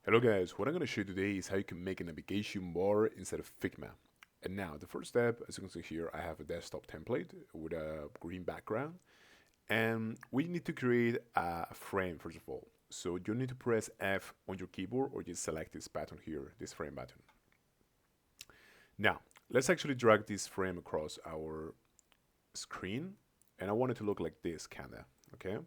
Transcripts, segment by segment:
Hello guys, what I'm going to show you today is how you can make a navigation bar inside of Figma. And now the first step, as you can see here, I have a desktop template with a green background. And we need to create a frame first of all. So you need to press F on your keyboard or just select this button here, this frame button. Now, let's actually drag this frame across our screen. And I want it to look like this kinda, okay?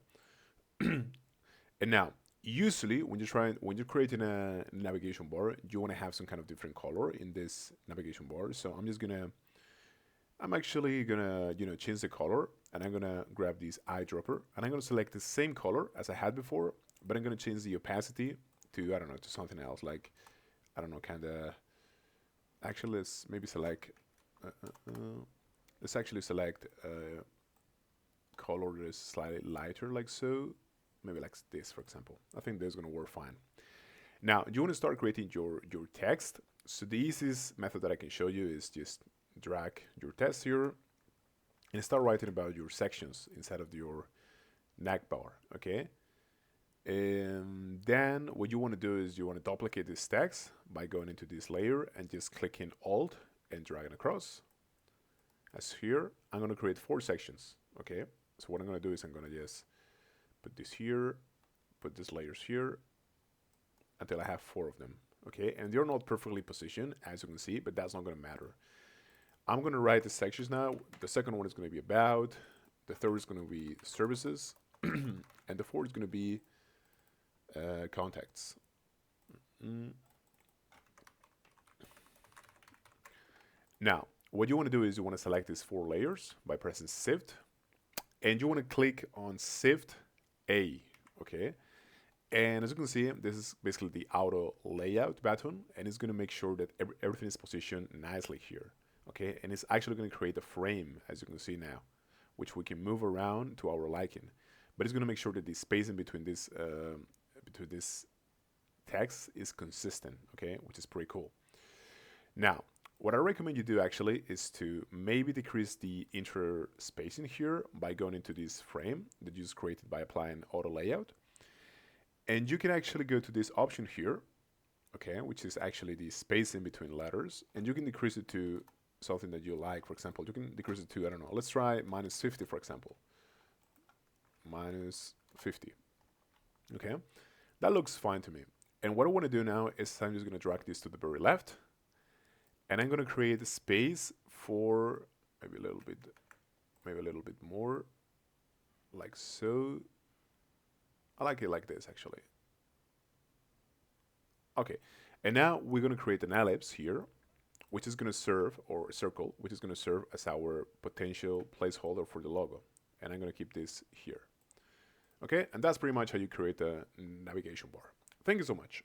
And now, usually when you're creating a navigation bar, you want to have some kind of different color in this navigation bar. So I'm actually gonna change the color, and I'm gonna grab this eyedropper, and I'm gonna select the same color as I had before, but I'm gonna change the opacity to, I don't know, to something else, like, I don't know, kind of. Actually, let's maybe select. Uh, uh, uh, let's actually select color that is slightly lighter, like so. Maybe like this, for example. I think this is gonna work fine. Now, you want to start creating your text. So the easiest method that I can show you is just drag your text here and start writing about your sections inside of your nav bar, okay? And then what you want to do is you want to duplicate this text by going into this layer and just clicking Alt and dragging across. As here, I'm going to create 4 sections, okay? So what I'm going to do is I'm going to just put this here, put these layers here, until I have 4 of them, okay? And they're not perfectly positioned, as you can see, but that's not going to matter. I'm going to write the sections now. The second one is going to be about, the third is going to be services, and the fourth is going to be contacts. Mm. Now, what you want to do is you want to select these 4 layers by pressing Shift, and you want to click on Shift A, okay? And as you can see, this is basically the auto layout button, and it's going to make sure that everything is positioned nicely here, okay? And it's actually going to create a frame, as you can see now, which we can move around to our liking. But it's going to make sure that the spacing between this text is consistent, okay? Which is pretty cool. Now, what I recommend you do actually is to maybe decrease the interspacing here by going into this frame that you just created by applying auto layout. And you can actually go to this option here, okay, which is actually the spacing between letters, and you can decrease it to something that you like. For example, you can decrease it to, I don't know, let's try -50, for example. -50. Okay, that looks fine to me. And what I want to do now is I'm just going to drag this to the very left, and I'm going to create a space for maybe a little bit more, like so. I like it like this, actually. Okay, and now we're going to create an ellipse here, which is going to serve, or a circle, which is going to serve as our potential placeholder for the logo. And I'm going to keep this here. Okay, and that's pretty much how you create a navigation bar. Thank you so much.